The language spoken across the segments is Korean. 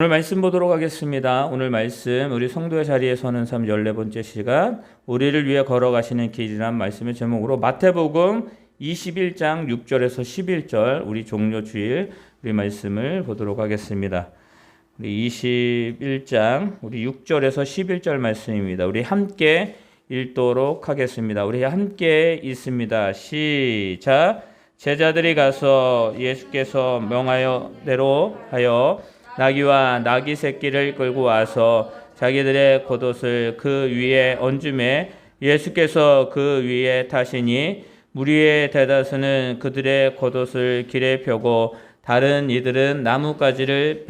오늘 말씀 보도록 하겠습니다. 오늘 말씀 우리 성도의 자리에 서는 삶 14번째 시간 우리를 위해 걸어가시는 길이란 말씀의 제목으로 마태복음 21장 6절에서 11절 우리 종료주일 우리 말씀을 보도록 하겠습니다. 우리 21장 우리 6절에서 11절 말씀입니다. 우리 함께 읽도록 하겠습니다. 우리 함께 읽습니다. 시작. 제자들이 가서 예수께서 명하여대로 하여 나귀와 나귀 새끼를 끌고 와서 자기들의 겉옷을 그 위에 얹음에 예수께서 그 위에 타시니 무리의 대다수는 그들의 겉옷을 길에 펴고 다른 이들은 나뭇가지를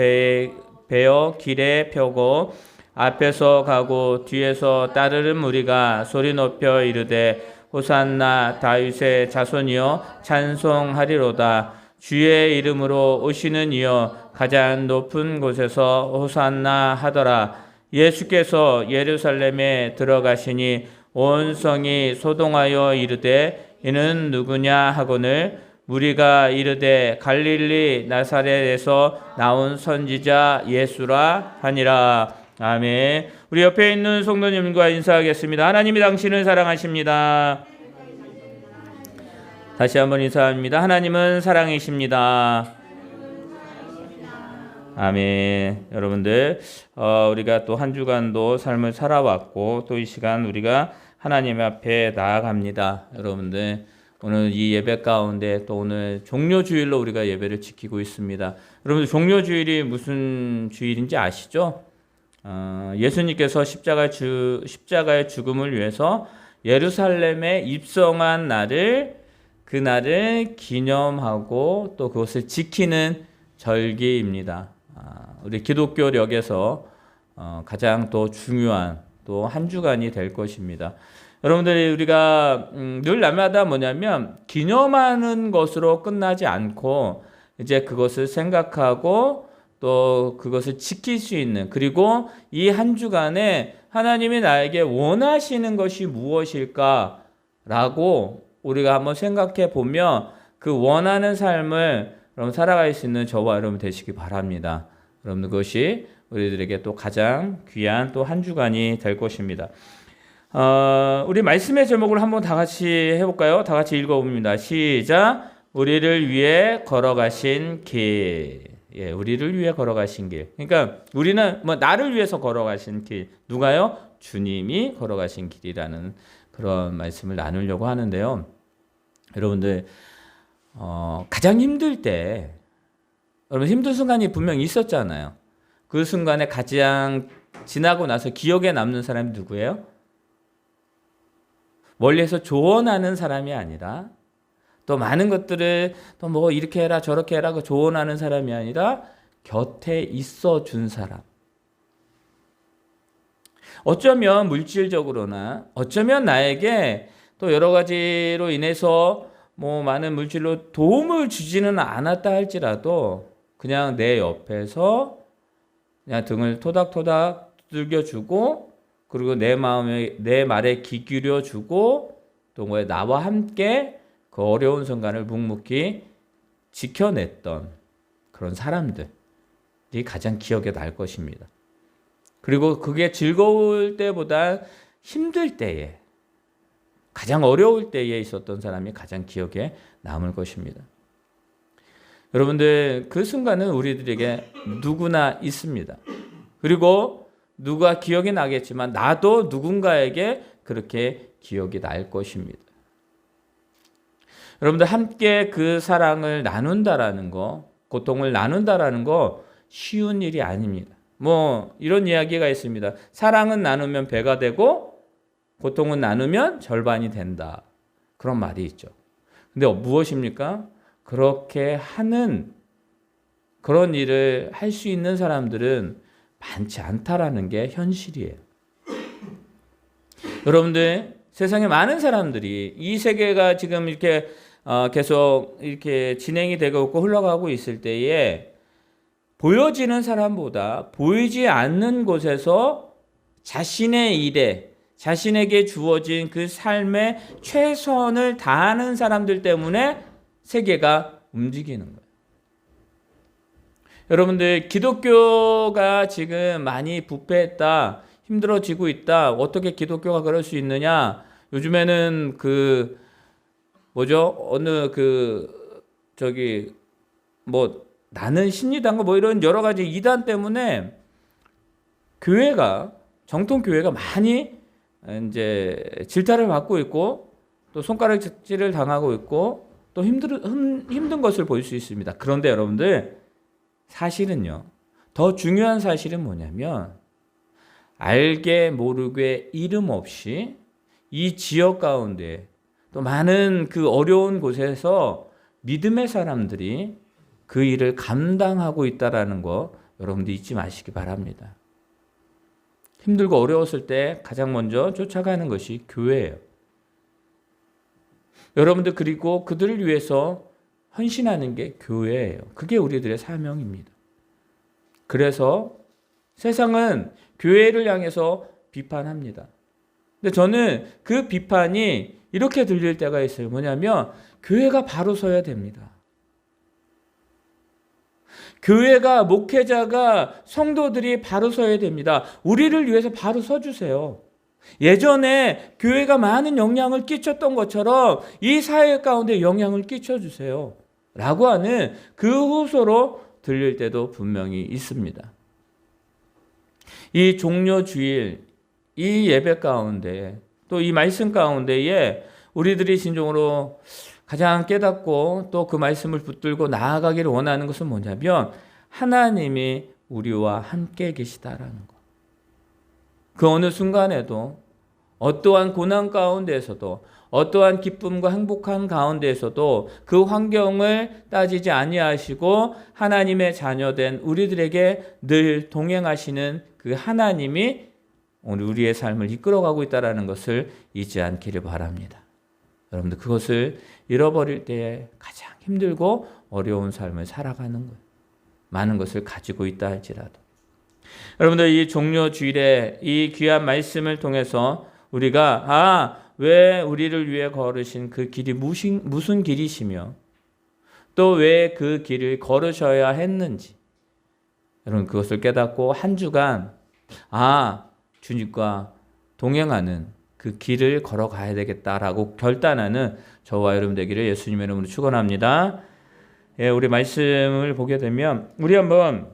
베어 길에 펴고 앞에서 가고 뒤에서 따르는 무리가 소리 높여 이르되 호산나 다윗의 자손이여 찬송하리로다. 주의 이름으로 오시는 이여 가장 높은 곳에서 호산나 하더라. 예수께서 예루살렘에 들어가시니 온 성이 소동하여 이르되 이는 누구냐 하거늘 무리가 이르되 갈릴리 나사렛에서 나온 선지자 예수라 하니라. 아멘. 우리 옆에 있는 성도님과 인사하겠습니다. 하나님이 당신을 사랑하십니다. 다시 한번 인사합니다. 하나님은 사랑이십니다. 아멘. 여러분들 우리가 또 한 주간도 삶을 살아왔고 또 이 시간 우리가 하나님 앞에 나아갑니다. 여러분들 오늘 이 예배 가운데 또 오늘 종료주일로 우리가 예배를 지키고 있습니다. 여러분들 종료주일이 무슨 주일인지 아시죠? 예수님께서 십자가의 죽음을 위해서 예루살렘에 입성한 그날을 기념하고 또 그것을 지키는 절기입니다. 우리 기독교력에서 가장 또 중요한 또 한 주간이 될 것입니다. 여러분들이 우리가 늘 날마다 뭐냐면 기념하는 것으로 끝나지 않고 이제 그것을 생각하고 또 그것을 지킬 수 있는 그리고 이 한 주간에 하나님이 나에게 원하시는 것이 무엇일까라고 우리가 한번 생각해 보면 그 원하는 삶을 여러분 살아갈 수 있는 저와 여러분 되시기 바랍니다. 여러분 그것이 우리들에게 또 가장 귀한 또 한 주간이 될 것입니다. 우리 말씀의 제목을 한번 다 같이 해볼까요? 다 같이 읽어봅니다. 시작. 우리를 위해 걸어가신 길. 예, 우리를 위해 걸어가신 길. 그러니까 우리는 나를 위해서 걸어가신 길. 누가요? 주님이 걸어가신 길이라는 그런 말씀을 나누려고 하는데요. 여러분들 가장 힘들 때 여러분 힘든 순간이 분명히 있었잖아요. 그 순간에 가장 지나고 나서 기억에 남는 사람이 누구예요? 멀리서 조언하는 사람이 아니라 또 많은 것들을 또 뭐 이렇게 해라 저렇게 해라 그 조언하는 사람이 아니라 곁에 있어 준 사람. 어쩌면 물질적으로나 어쩌면 나에게 또 여러 가지로 인해서 뭐 많은 물질로 도움을 주지는 않았다 할지라도 그냥 내 옆에서 그냥 등을 토닥토닥 두들겨주고 그리고 내 말에 귀 기울여주고 또 나와 함께 그 어려운 순간을 묵묵히 지켜냈던 그런 사람들이 가장 기억에 날 것입니다. 그리고 그게 즐거울 때보다 힘들 때에 가장 어려울 때에 있었던 사람이 가장 기억에 남을 것입니다. 여러분들 그 순간은 우리들에게 누구나 있습니다. 그리고 누가 기억이 나겠지만 나도 누군가에게 그렇게 기억이 날 것입니다. 여러분들 함께 그 사랑을 나눈다라는 거, 고통을 나눈다라는 거 쉬운 일이 아닙니다. 뭐 이런 이야기가 있습니다. 사랑은 나누면 배가 되고 고통은 나누면 절반이 된다. 그런 말이 있죠. 근데 무엇입니까? 그렇게 하는 그런 일을 할 수 있는 사람들은 많지 않다라는 게 현실이에요. 여러분들 세상에 많은 사람들이 이 세계가 지금 이렇게 계속 이렇게 진행이 되고 있고 흘러가고 있을 때에 보여지는 사람보다 보이지 않는 곳에서 자신의 일에 자신에게 주어진 그 삶의 최선을 다하는 사람들 때문에 세계가 움직이는 거예요. 여러분들 기독교가 지금 많이 부패했다, 힘들어지고 있다. 어떻게 기독교가 그럴 수 있느냐? 요즘에는 어느 나는 신이단가 이런 여러 가지 이단 때문에 정통 교회가 많이 이제 질타를 받고 있고 또 손가락질을 당하고 있고 또 힘든 것을 볼 수 있습니다. 그런데 여러분들 사실은요, 더 중요한 사실은 뭐냐면 알게 모르게 이름 없이 이 지역 가운데 또 많은 그 어려운 곳에서 믿음의 사람들이 그 일을 감당하고 있다라는 거 여러분들 잊지 마시기 바랍니다. 힘들고 어려웠을 때 가장 먼저 쫓아가는 것이 교회예요. 여러분들 그리고 그들을 위해서 헌신하는 게 교회예요. 그게 우리들의 사명입니다. 그래서 세상은 교회를 향해서 비판합니다. 근데 저는 그 비판이 이렇게 들릴 때가 있어요. 뭐냐면 교회가 바로 서야 됩니다. 교회가, 목회자가, 성도들이 바로 서야 됩니다. 우리를 위해서 바로 서주세요. 예전에 교회가 많은 영향을 끼쳤던 것처럼 이 사회 가운데 영향을 끼쳐주세요. 라고 하는 그 호소로 들릴 때도 분명히 있습니다. 이 종료주일, 이 예배 가운데 또 이 말씀 가운데에 우리들이 진정으로 가장 깨닫고 또 그 말씀을 붙들고 나아가기를 원하는 것은 뭐냐면 하나님이 우리와 함께 계시다라는 것. 그 어느 순간에도 어떠한 고난 가운데에서도 어떠한 기쁨과 행복한 가운데에서도 그 환경을 따지지 아니하시고 하나님의 자녀된 우리들에게 늘 동행하시는 그 하나님이 오늘 우리의 삶을 이끌어가고 있다는 것을 잊지 않기를 바랍니다. 여러분들 그것을 잃어버릴 때에 가장 힘들고 어려운 삶을 살아가는 것, 많은 것을 가지고 있다 할지라도 여러분들 이 종료주일에 이 귀한 말씀을 통해서 우리가 왜 우리를 위해 걸으신 그 길이 무슨 길이시며 또 왜 그 길을 걸으셔야 했는지 여러분 그것을 깨닫고 한 주간 주님과 동행하는 그 길을 걸어가야 되겠다라고 결단하는 저와 여러분 되기를 예수님의 이름으로 축원합니다. 우리 말씀을 보게 되면 우리 한번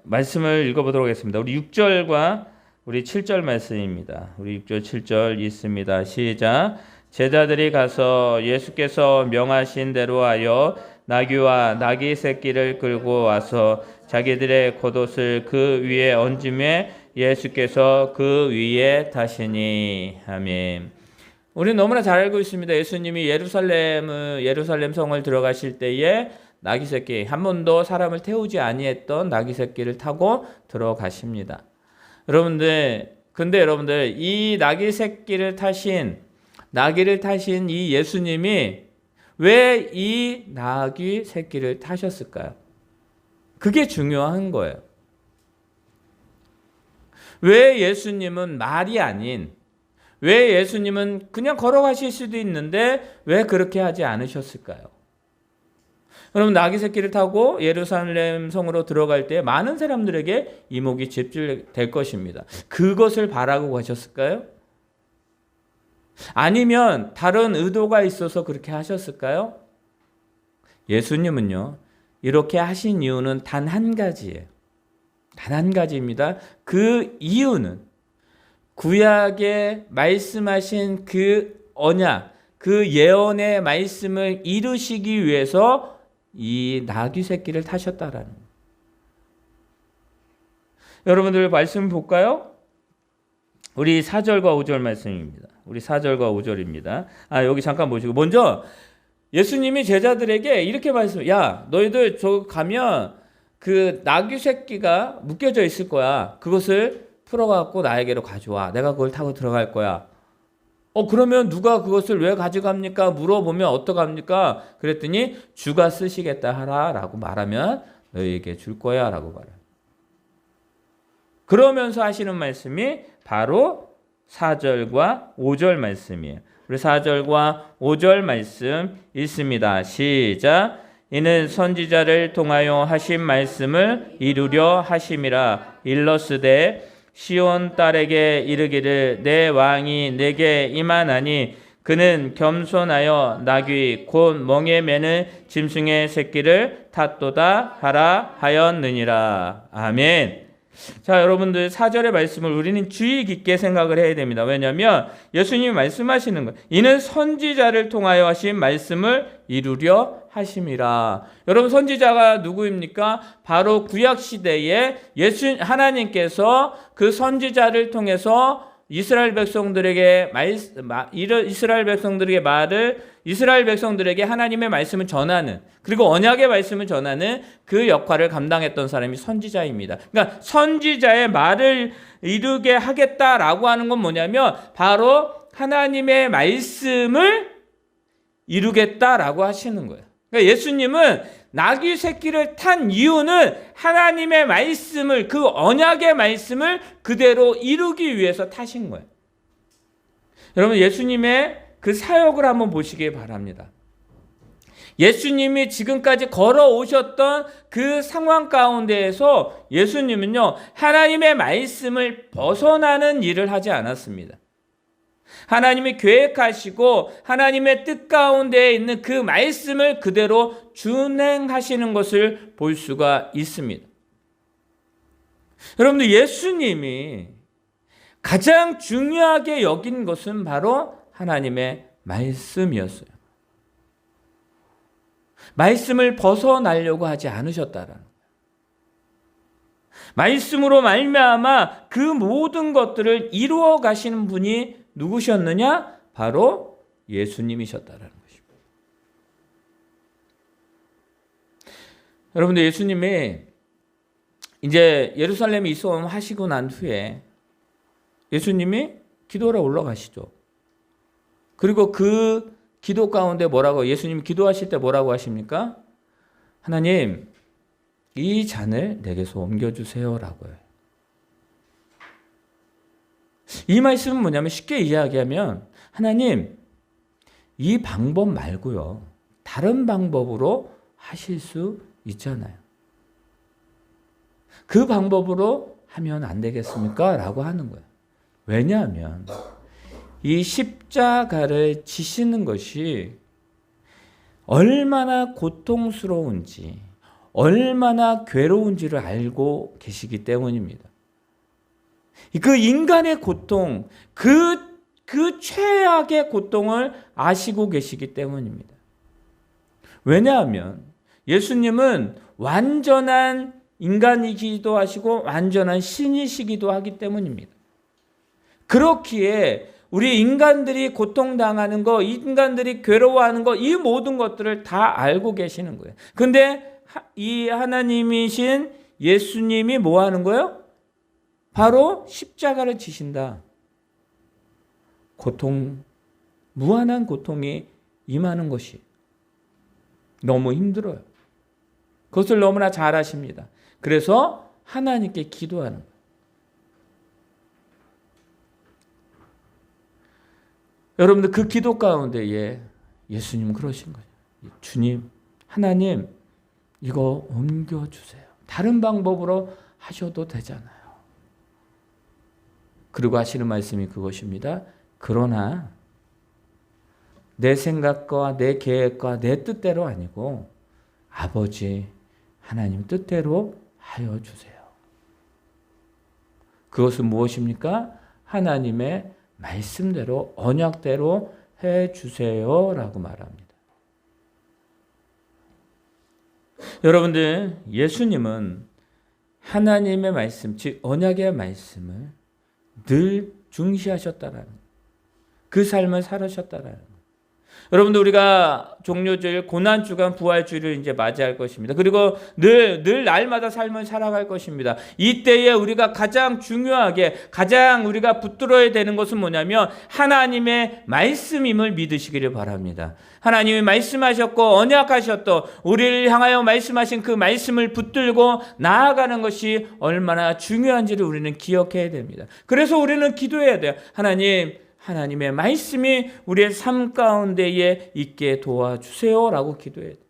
말씀을 읽어보도록 하겠습니다. 우리 6절과 우리 7절 말씀입니다. 우리 6절 7절 있습니다. 시작. 제자들이 가서 예수께서 명하신 대로 하여 나귀와 나귀 새끼를 끌고 와서 자기들의 겉옷을 그 위에 얹음에 예수께서 그 위에 타시니. 아멘. 우리는 너무나 잘 알고 있습니다. 예수님이 예루살렘 성을 들어가실 때에 나귀 새끼, 한 번도 사람을 태우지 아니했던 나귀 새끼를 타고 들어가십니다. 근데 여러분들 이 나귀를 타신 이 예수님이 왜 이 나귀 새끼를 타셨을까요? 그게 중요한 거예요. 왜 예수님은 말이 아닌, 왜 예수님은 그냥 걸어가실 수도 있는데 왜 그렇게 하지 않으셨을까요? 그럼 나귀 새끼를 타고 예루살렘 성으로 들어갈 때 많은 사람들에게 이목이 집중될 것입니다. 그것을 바라고 가셨을까요? 아니면 다른 의도가 있어서 그렇게 하셨을까요? 예수님은요, 이렇게 하신 이유는 단 한 가지예요. 단 한 가지입니다. 그 이유는 구약에 말씀하신 그 언약, 그 예언의 말씀을 이루시기 위해서 이 나귀 새끼를 타셨다라는 거예요. 여러분들 말씀 볼까요? 우리 4절과 5절 말씀입니다. 우리 4절과 5절입니다. 여기 잠깐 보시고 먼저 예수님이 제자들에게 이렇게 야, 너희들 저 가면 그 나귀 새끼가 묶여져 있을 거야. 그것을 풀어갖고 나에게로 가져와. 내가 그걸 타고 들어갈 거야. 그러면 누가 그것을 왜 가져갑니까? 물어보면 어떡합니까? 그랬더니 주가 쓰시겠다 하라 라고 말하면 너희에게 줄 거야 라고 말해요. 그러면서 하시는 말씀이 바로 4절과 5절 말씀이에요. 우리 4절과 5절 말씀 읽습니다. 시작. 이는 선지자를 통하여 하신 말씀을 이루려 하심이라. 일러스되 시온 딸에게 이르기를 내 왕이 내게 임하나니 그는 겸손하여 나귀 곧 멍에 매는 짐승의 새끼를 탔도다 하라 하였느니라. 아멘. 자, 여러분들 4절의 말씀을 우리는 주의 깊게 생각을 해야 됩니다. 왜냐하면 예수님이 말씀하시는 거예요. 이는 선지자를 통하여 하신 말씀을 이루려 하심이라. 여러분, 선지자가 누구입니까? 바로 구약 시대에 하나님께서 그 선지자를 통해서 이스라엘 백성들에게 이스라엘 백성들에게 하나님의 말씀을 전하는, 그리고 언약의 말씀을 전하는 그 역할을 감당했던 사람이 선지자입니다. 그러니까 선지자의 말을 이루게 하겠다라고 하는 건 뭐냐면 바로 하나님의 말씀을 이루겠다라고 하시는 거예요. 그러니까 예수님은 나귀 새끼를 탄 이유는 하나님의 말씀을, 그 언약의 말씀을 그대로 이루기 위해서 타신 거예요. 여러분, 예수님의 그 사역을 한번 보시기 바랍니다. 예수님이 지금까지 걸어오셨던 그 상황 가운데에서 예수님은요, 하나님의 말씀을 벗어나는 일을 하지 않았습니다. 하나님이 계획하시고 하나님의 뜻 가운데 있는 그 말씀을 그대로 준행하시는 것을 볼 수가 있습니다. 여러분들, 예수님이 가장 중요하게 여긴 것은 바로 하나님의 말씀이었어요. 말씀을 벗어나려고 하지 않으셨다라는 거예요. 말씀으로 말미암아 그 모든 것들을 이루어 가시는 분이 누구셨느냐? 바로 예수님이셨다라는 것입니다. 여러분들, 예수님이 이제 예루살렘에 입성하시고 난 후에 예수님이 기도하러 올라가시죠. 그리고 그 기도 가운데 뭐라고, 예수님이 기도하실 때 뭐라고 하십니까? 하나님, 이 잔을 내게서 옮겨주세요 라고 해요. 이 말씀은 뭐냐면, 쉽게 이야기하면 하나님, 이 방법 말고요, 다른 방법으로 하실 수 있잖아요. 그 방법으로 하면 안 되겠습니까? 라고 하는 거예요. 왜냐하면 이 십자가를 지시는 것이 얼마나 고통스러운지, 얼마나 괴로운지를 알고 계시기 때문입니다. 그 인간의 고통, 그 최악의 고통을 아시고 계시기 때문입니다. 왜냐하면 예수님은 완전한 인간이기도 하시고 완전한 신이시기도 하기 때문입니다. 그렇기에 우리 인간들이 고통당하는 거, 인간들이 괴로워하는 거, 이 모든 것들을 다 알고 계시는 거예요. 근데 이 하나님이신 예수님이 뭐 하는 거예요? 바로 십자가를 지신다. 고통, 무한한 고통이 임하는 것이 너무 힘들어요. 그것을 너무나 잘 아십니다. 그래서 하나님께 기도하는 거예요. 여러분들, 그 기도 가운데에 예수님은 그러신 거예요. 주님, 하나님, 이거 옮겨주세요. 다른 방법으로 하셔도 되잖아요. 그리고 하시는 말씀이 그것입니다. 그러나 내 생각과 내 계획과 내 뜻대로 아니고 아버지 하나님 뜻대로 하여 주세요. 그것은 무엇입니까? 하나님의 말씀대로, 언약대로 해 주세요라고 말합니다. 여러분들, 예수님은 하나님의 말씀, 즉 언약의 말씀을 늘 중시하셨다라는, 그 삶을 살으셨다라는. 여러분들, 우리가 종료주일, 고난주간, 부활주일을 이제 맞이할 것입니다. 그리고 늘 날마다 삶을 살아갈 것입니다. 이때에 우리가 가장 중요하게, 가장 우리가 붙들어야 되는 것은 뭐냐면 하나님의 말씀임을 믿으시기를 바랍니다. 하나님이 말씀하셨고 언약하셨던, 우리를 향하여 말씀하신 그 말씀을 붙들고 나아가는 것이 얼마나 중요한지를 우리는 기억해야 됩니다. 그래서 우리는 기도해야 돼요. 하나님의 말씀이 우리의 삶 가운데에 있게 도와주세요라고 기도해야 돼요.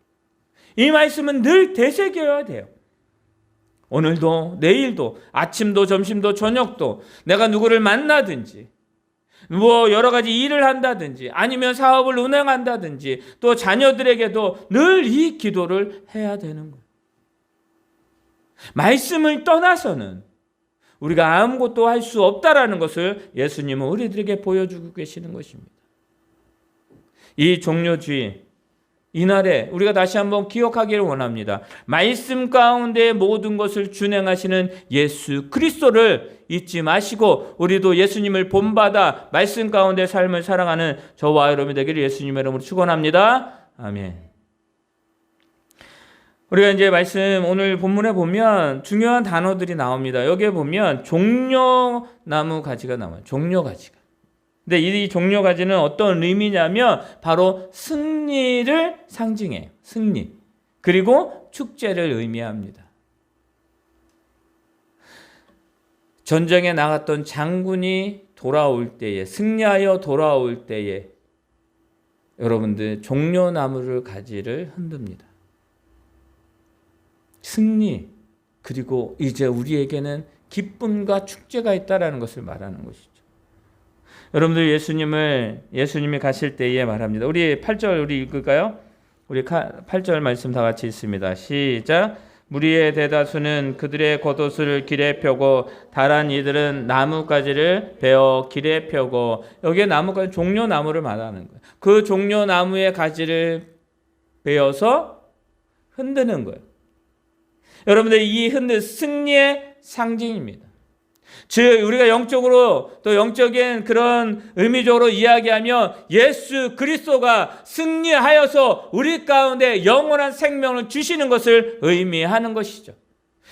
이 말씀은 늘 되새겨야 돼요. 오늘도 내일도 아침도 점심도 저녁도 내가 누구를 만나든지 뭐 여러 가지 일을 한다든지 아니면 사업을 운행한다든지 또 자녀들에게도 늘 이 기도를 해야 되는 거예요. 말씀을 떠나서는 우리가 아무것도 할 수 없다라는 것을 예수님은 우리들에게 보여주고 계시는 것입니다. 이 종료주의, 이날에 우리가 다시 한번 기억하기를 원합니다. 말씀 가운데 모든 것을 준행하시는 예수 그리스도를 잊지 마시고 우리도 예수님을 본받아 말씀 가운데 삶을 살아가는 저와 여러분이 되기를 예수님의 이름으로 축원합니다. 아멘. 우리가 이제 말씀 오늘 본문에 보면 중요한 단어들이 나옵니다. 여기에 보면 종려나무 가지가 나와요. 종려가지가. 근데 이 종려가지는 어떤 의미냐면 바로 승리를 상징해요. 승리. 그리고 축제를 의미합니다. 전쟁에 나갔던 장군이 돌아올 때에, 승리하여 돌아올 때에 여러분들 종려나무를 가지를 흔듭니다. 승리, 그리고 이제 우리에게는 기쁨과 축제가 있다는 것을 말하는 것이죠. 여러분들 예수님이 가실 때에 말합니다. 우리 8절 우리 읽을까요? 우리 8절 말씀 다 같이 읽습니다. 시작. 무리의 대다수는 그들의 겉옷을 길에 펴고 다란 이들은 나뭇가지를 베어 길에 펴고, 여기에 나뭇가지 종려나무를 말하는 거예요. 그 종려나무의 가지를 베어서 흔드는 거예요. 여러분들 이 흔든 승리의 상징입니다. 즉 우리가 영적으로 또 영적인 그런 의미적으로 이야기하면 예수 그리스도가 승리하여서 우리 가운데 영원한 생명을 주시는 것을 의미하는 것이죠.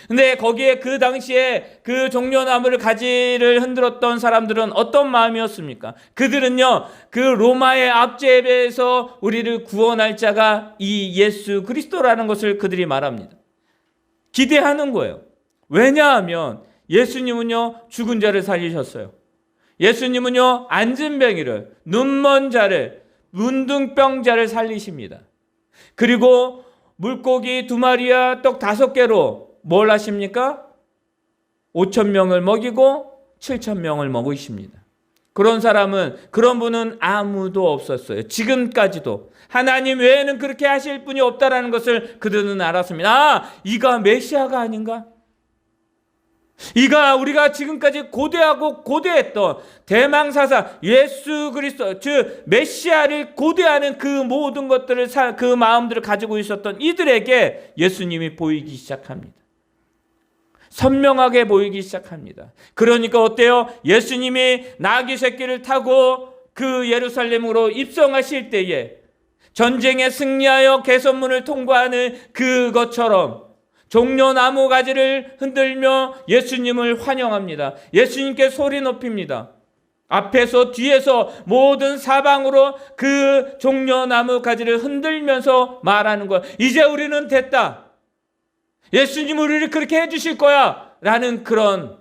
근데 거기에 그 당시에 그 종려나무를 가지를 흔들었던 사람들은 어떤 마음이었습니까? 그들은요, 그 로마의 압제에서 우리를 구원할 자가 이 예수 그리스도라는 것을 그들이 말합니다. 기대하는 거예요. 왜냐하면 예수님은요, 죽은 자를 살리셨어요. 예수님은요, 안진뱅이를, 눈먼 자를, 문둥병자를 살리십니다. 그리고 물고기 2마리와 떡 5개로 뭘 하십니까? 5,000명을 먹이고 7,000명을 먹이십니다. 그런 분은 아무도 없었어요. 지금까지도. 하나님 외에는 그렇게 하실 분이 없다라는 것을 그들은 알았습니다. 아, 이가 메시아가 아닌가? 이가 우리가 지금까지 고대했던 대망사사 예수 그리스도, 즉 메시아를 고대하는 그 모든 것들을 그 마음들을 가지고 있었던 이들에게 예수님이 보이기 시작합니다. 선명하게 보이기 시작합니다. 그러니까 어때요? 예수님이 나귀 새끼를 타고 그 예루살렘으로 입성하실 때에 전쟁에 승리하여 개선문을 통과하는 그것처럼 종려나무 가지를 흔들며 예수님을 환영합니다. 예수님께 소리 높입니다. 앞에서 뒤에서 모든 사방으로 그 종려나무 가지를 흔들면서 말하는 것. 이제 우리는 됐다. 예수님 우리를 그렇게 해주실 거야 라는 그런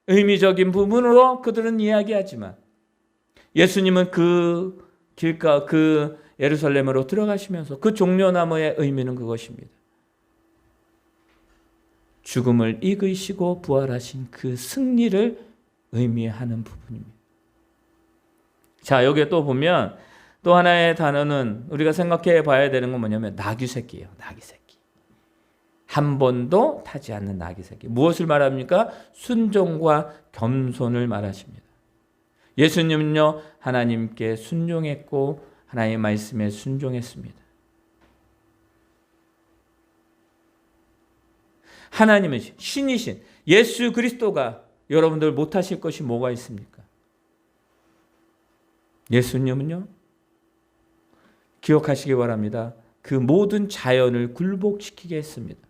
의미적인 부분으로 그들은 이야기하지만 예수님은 그 길가 그 예루살렘으로 들어가시면서 그 종려나무의 의미는 그것입니다. 죽음을 이기시고 부활하신 그 승리를 의미하는 부분입니다. 자, 여기에 또 보면 또 하나의 단어는 우리가 생각해 봐야 되는 건 뭐냐면 나귀 새끼예요. 나귀 새끼. 한 번도 타지 않는 나귀 새끼. 무엇을 말합니까? 순종과 겸손을 말하십니다. 예수님은요, 하나님께 순종했고 하나님의 말씀에 순종했습니다. 하나님은 신이신 예수 그리스도가 여러분들 못하실 것이 뭐가 있습니까? 예수님은요, 기억하시기 바랍니다. 그 모든 자연을 굴복시키게 했습니다.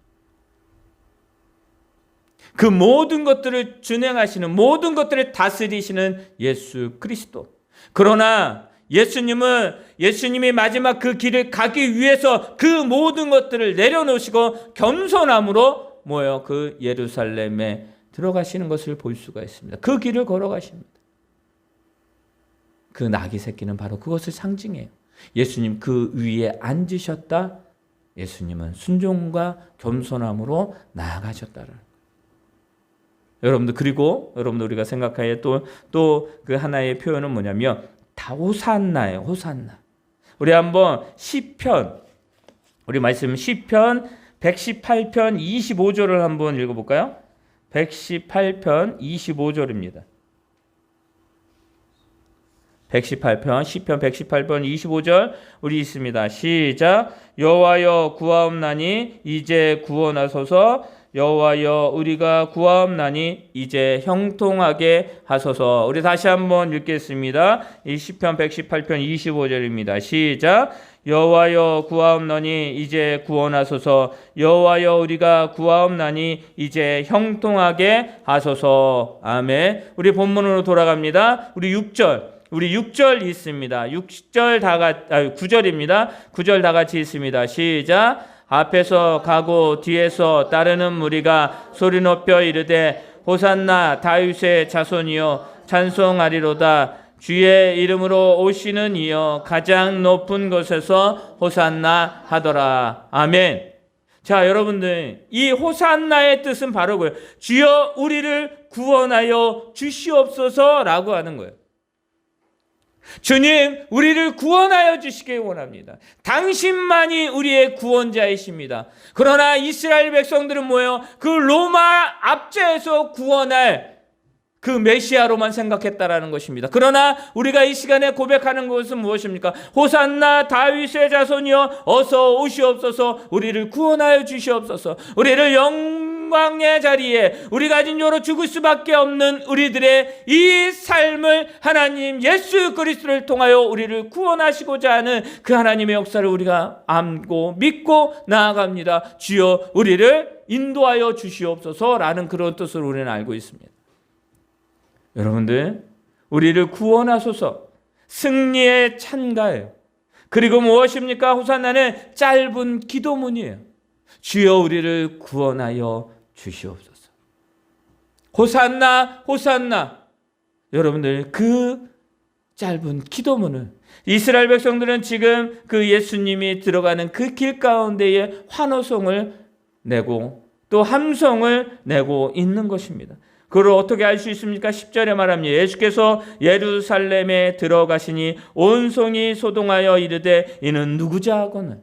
그 모든 것들을 준행하시는, 모든 것들을 다스리시는 예수 그리스도. 그러나 예수님이 마지막 그 길을 가기 위해서 그 모든 것들을 내려놓으시고 겸손함으로 그 예루살렘에 들어가시는 것을 볼 수가 있습니다. 그 길을 걸어가십니다. 그 나귀 새끼는 바로 그것을 상징해요. 예수님 그 위에 앉으셨다. 예수님은 순종과 겸손함으로 나아가셨다는 거예요. 여러분들, 그리고 여러분들 우리가 생각하기에 또 그 하나의 표현은 뭐냐면 다 호산나예요. 호산나. 우리 한번 시편, 우리 말씀 시편 118편 25절을 한번 읽어볼까요? 118편 25절입니다. 118편 시편 118편 25절 우리 있습니다. 시작. 여호와여 구하옵나니 이제 구원하소서. 여호와여 우리가 구하옵나니 이제 형통하게 하소서. 우리 다시 한번 읽겠습니다. 이 시편 118편 25절입니다. 시작. 여호와여 구하옵나니 이제 구원하소서. 여호와여 우리가 구하옵나니 이제 형통하게 하소서. 아멘. 우리 본문으로 돌아갑니다. 우리 6절 있습니다. 9절입니다. 9절 다 같이 있습니다. 시작. 앞에서 가고 뒤에서 따르는 무리가 소리 높여 이르되 호산나 다윗의 자손이여 찬송하리로다. 주의 이름으로 오시는 이여 가장 높은 곳에서 호산나 하더라. 아멘. 자, 여러분들, 이 호산나의 뜻은 바로 그거예요. 주여 우리를 구원하여 주시옵소서라고 하는 거예요. 주님, 우리를 구원하여 주시길 원합니다. 당신만이 우리의 구원자이십니다. 그러나 이스라엘 백성들은 뭐예요? 그 로마 압제에서 구원할 그 메시아로만 생각했다라는 것입니다. 그러나 우리가 이 시간에 고백하는 것은 무엇입니까? 호산나 다윗의 자손이여 어서 오시옵소서. 우리를 구원하여 주시옵소서. 우리를 영광의 자리에 우리 가진 여로 죽을 수밖에 없는 우리들의 이 삶을 하나님 예수 그리스도를 통하여 우리를 구원하시고자 하는 그 하나님의 역사를 우리가 알고 믿고 나아갑니다. 주여 우리를 인도하여 주시옵소서라는 그런 뜻을 우리는 알고 있습니다. 여러분들, 우리를 구원하소서. 승리의 찬가예요. 그리고 무엇입니까? 호산나는 짧은 기도문이에요. 주여 우리를 구원하여 주시옵소서. 호산나 호산나. 여러분들, 그 짧은 기도문을 이스라엘 백성들은 지금 그 예수님이 들어가는 그 길 가운데에 환호성을 내고 또 함성을 내고 있는 것입니다. 그걸 어떻게 알 수 있습니까? 10절에 말합니다. 예수께서 예루살렘에 들어가시니 온 성이 소동하여 이르되 이는 누구자 하거늘.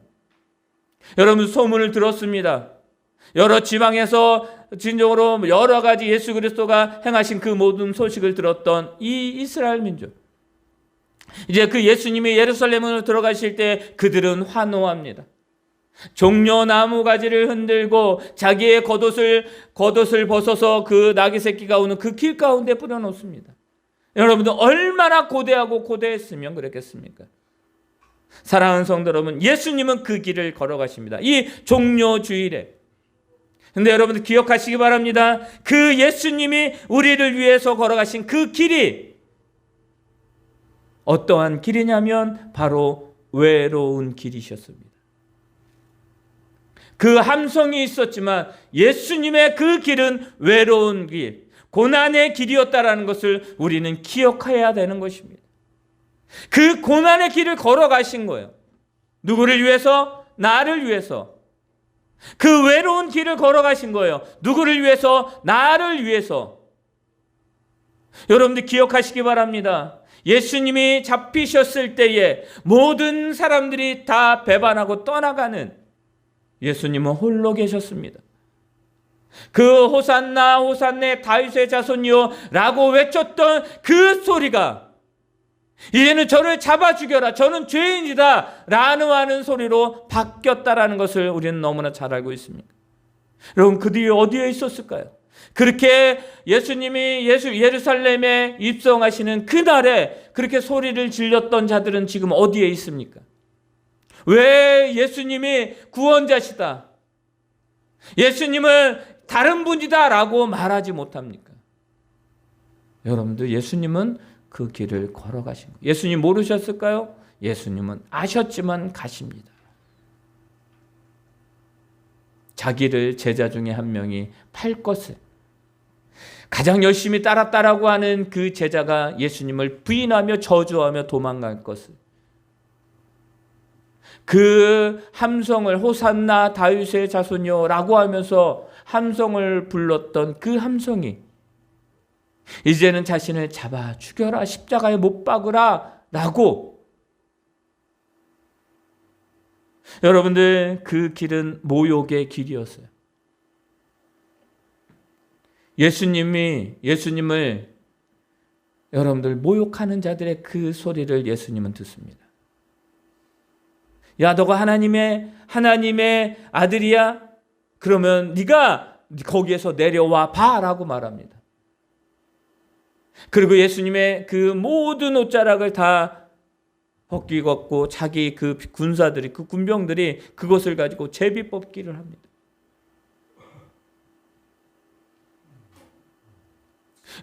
여러분, 소문을 들었습니다. 여러 지방에서 진정으로 여러 가지 예수 그리스도가 행하신 그 모든 소식을 들었던 이 이스라엘 민족. 이제 그 예수님이 예루살렘으로 들어가실 때 그들은 환호합니다. 종려 나무 가지를 흔들고 자기의 겉옷을 벗어서 그 나귀 새끼가 오는 그 길 가운데 뿌려놓습니다. 여러분들, 얼마나 고대하고 고대했으면 그랬겠습니까? 사랑하는 성도 여러분, 예수님은 그 길을 걸어가십니다. 이 종려 주일에. 근데 여러분들 기억하시기 바랍니다. 그 예수님이 우리를 위해서 걸어가신 그 길이 어떠한 길이냐면 바로 외로운 길이셨습니다. 그 함성이 있었지만 예수님의 그 길은 외로운 길, 고난의 길이었다라는 것을 우리는 기억해야 되는 것입니다. 그 고난의 길을 걸어가신 거예요. 누구를 위해서? 나를 위해서. 그 외로운 길을 걸어가신 거예요. 누구를 위해서? 나를 위해서. 여러분들 기억하시기 바랍니다. 예수님이 잡히셨을 때에 모든 사람들이 다 배반하고 떠나가는 예수님은 홀로 계셨습니다. 그 호산나 호산네 다윗의 자손이요 라고 외쳤던 그 소리가 이제는 저를 잡아 죽여라, 저는 죄인이다 라는 하는 소리로 바뀌었다라는 것을 우리는 너무나 잘 알고 있습니다. 여러분, 그 뒤에 어디에 있었을까요? 그렇게 예수님이 예루살렘에 입성하시는 그날에 그렇게 소리를 질렀던 자들은 지금 어디에 있습니까? 왜 예수님이 구원자시다, 예수님은 다른 분이다 라고 말하지 못합니까? 여러분들, 예수님은 그 길을 걸어가신 거예요. 예수님 모르셨을까요? 예수님은 아셨지만 가십니다. 자기를 제자 중에 한 명이 팔 것을, 가장 열심히 따랐다라고 하는 그 제자가 예수님을 부인하며 저주하며 도망갈 것을, 그 함성을 호산나 다윗의 자손이여 라고 하면서 함성을 불렀던 그 함성이 이제는 자신을 잡아 죽여라, 십자가에 못 박으라 라고. 여러분들, 그 길은 모욕의 길이었어요. 예수님을 여러분들 모욕하는 자들의 그 소리를 예수님은 듣습니다. 야, 너가 하나님의 아들이야? 그러면 네가 거기에서 내려와 봐라고 말합니다. 그리고 예수님의 그 모든 옷자락을 다 벗기고 자기 그 군사들이, 그 군병들이 그것을 가지고 제비 뽑기를 합니다.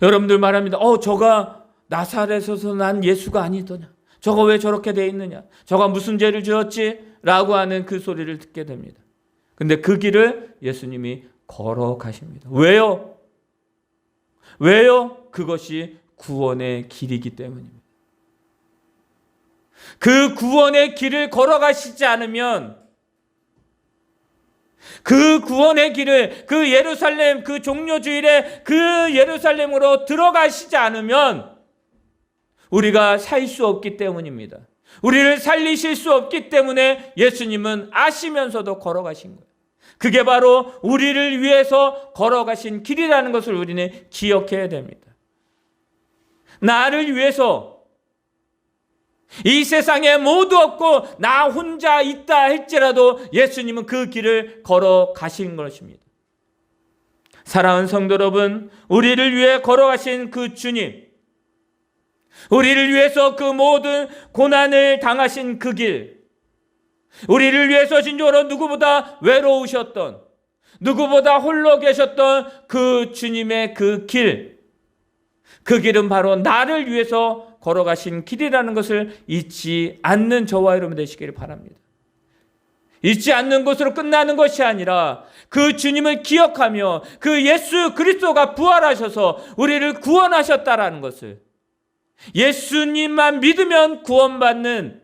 여러분들 말합니다. 저가 나사렛에서 난 예수가 아니더냐? 저가 왜 저렇게 돼 있느냐? 저가 무슨 죄를 지었지? 라고 하는 그 소리를 듣게 됩니다. 근데 그 길을 예수님이 걸어가십니다. 왜요? 그것이 구원의 길이기 때문입니다. 그 구원의 길을 걸어가시지 않으면, 그 구원의 길을, 그 예루살렘, 그 종료주일에 그 예루살렘으로 들어가시지 않으면 우리가 살 수 없기 때문입니다. 우리를 살리실 수 없기 때문에 예수님은 아시면서도 걸어가신 거예요. 그게 바로 우리를 위해서 걸어가신 길이라는 것을 우리는 기억해야 됩니다. 나를 위해서 이 세상에 모두 없고 나 혼자 있다 할지라도 예수님은 그 길을 걸어가신 것입니다. 사랑하는 성도 여러분, 우리를 위해 걸어가신 그 주님, 우리를 위해서 그 모든 고난을 당하신 그 길, 우리를 위해서 진정으로 누구보다 외로우셨던, 누구보다 홀로 계셨던 그 주님의 그 길, 그 길은 바로 나를 위해서 걸어가신 길이라는 것을 잊지 않는 저와 여러분 되시기를 바랍니다. 잊지 않는 것으로 끝나는 것이 아니라 그 주님을 기억하며 그 예수 그리스도가 부활하셔서 우리를 구원하셨다라는 것을, 예수님만 믿으면 구원받는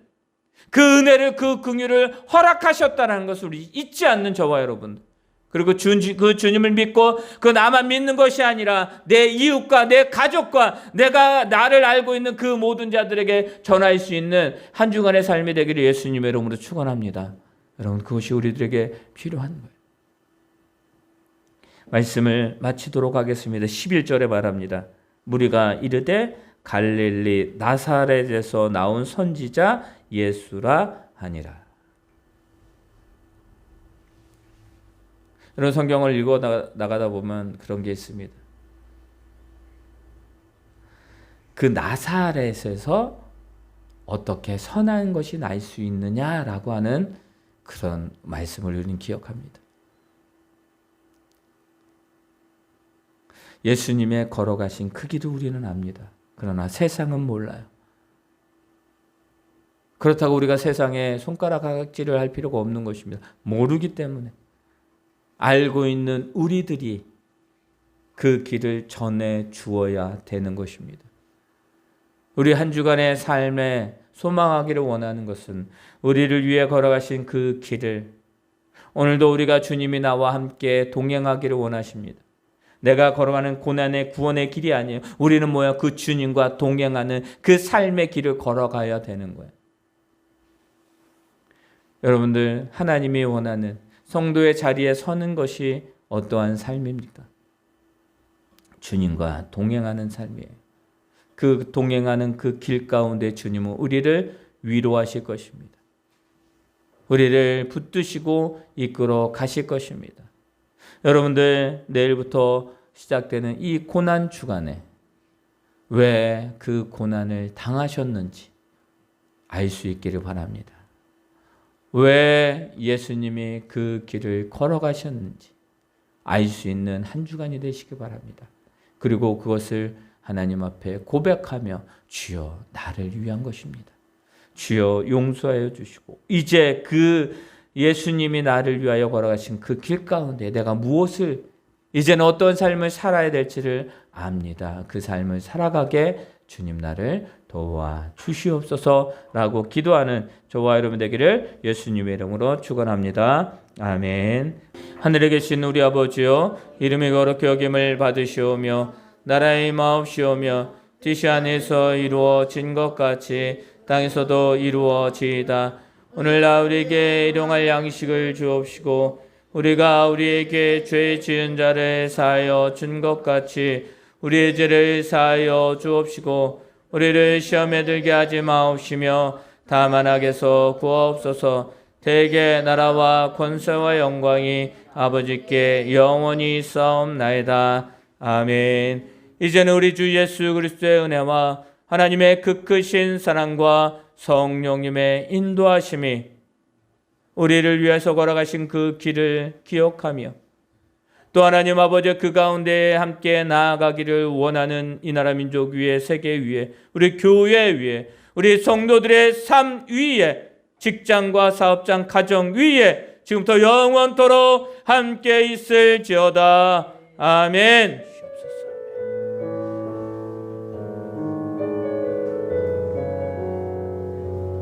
그 은혜를, 그 긍휼을 허락하셨다는 것을 우리 잊지 않는 저와 여러분, 그리고 그 주님을 믿고 그 나만 믿는 것이 아니라 내 이웃과 내 가족과 내가 나를 알고 있는 그 모든 자들에게 전할 수 있는 한 주간의 삶이 되기를 예수님의 이름으로 축원합니다. 여러분, 그것이 우리들에게 필요한 거예요. 말씀을 마치도록 하겠습니다. 11절에 말합니다. 무리가 이르되 갈릴리 나사렛에서 나온 선지자 예수라 하니라. 이런 성경을 읽어 나가다 보면 그런 게 있습니다. 그 나사렛에서 어떻게 선한 것이 날 수 있느냐라고 하는 그런 말씀을 우리는 기억합니다. 예수님의 걸어가신 그 길을 우리는 압니다. 그러나 세상은 몰라요. 그렇다고 우리가 세상에 손가락 아각질을 할 필요가 없는 것입니다. 모르기 때문에. 알고 있는 우리들이 그 길을 전해 주어야 되는 것입니다. 우리 한 주간의 삶에 소망하기를 원하는 것은 우리를 위해 걸어가신 그 길을 오늘도 우리가 주님이 나와 함께 동행하기를 원하십니다. 내가 걸어가는 고난의 구원의 길이 아니에요. 우리는 뭐야? 그 주님과 동행하는 그 삶의 길을 걸어가야 되는 거예요. 여러분들, 하나님이 원하는 성도의 자리에 서는 것이 어떠한 삶입니까? 주님과 동행하는 삶이에요. 그 동행하는 그 길 가운데 주님은 우리를 위로하실 것입니다. 우리를 붙드시고 이끌어 가실 것입니다. 여러분들, 내일부터 시작되는 이 고난 주간에 왜 그 고난을 당하셨는지 알 수 있기를 바랍니다. 왜 예수님이 그 길을 걸어가셨는지 알 수 있는 한 주간이 되시기 바랍니다. 그리고 그것을 하나님 앞에 고백하며 주여 나를 위한 것입니다. 주여 용서하여 주시고 이제 그 예수님이 나를 위하여 걸어가신 그 길 가운데 내가 무엇을 이제는 어떤 삶을 살아야 될지를 압니다. 그 삶을 살아가게 주님 나를 도와 주시옵소서라고 기도하는 저와 여러분 되기를 예수님의 이름으로 축원합니다. 아멘. 하늘에 계신 우리 아버지여, 이름이 거룩히 여김을 받으시오며 나라의 임하옵시오며 뜻이 하늘에서 이루어진 것 같이 땅에서도 이루어지이다. 오늘날 우리에게 일용할 양식을 주옵시고 우리가 우리에게 죄 지은 자를 사하여 준 것 같이 우리의 죄를 사하여 주옵시고 우리를 시험에 들게 하지 마옵시며 다만 악에서 구하옵소서. 대개 나라와 권세와 영광이 아버지께 영원히 있사옵나이다. 아멘. 이제는 우리 주 예수 그리스도의 은혜와 하나님의 그 크신 사랑과 성령님의 인도하심이 우리를 위해서 걸어가신 그 길을 기억하며 또 하나님 아버지 그 가운데 함께 나아가기를 원하는 이 나라 민족 위에, 세계 위에, 우리 교회 위에, 우리 성도들의 삶 위에, 직장과 사업장, 가정 위에 지금부터 영원토록 함께 있을지어다. 아멘.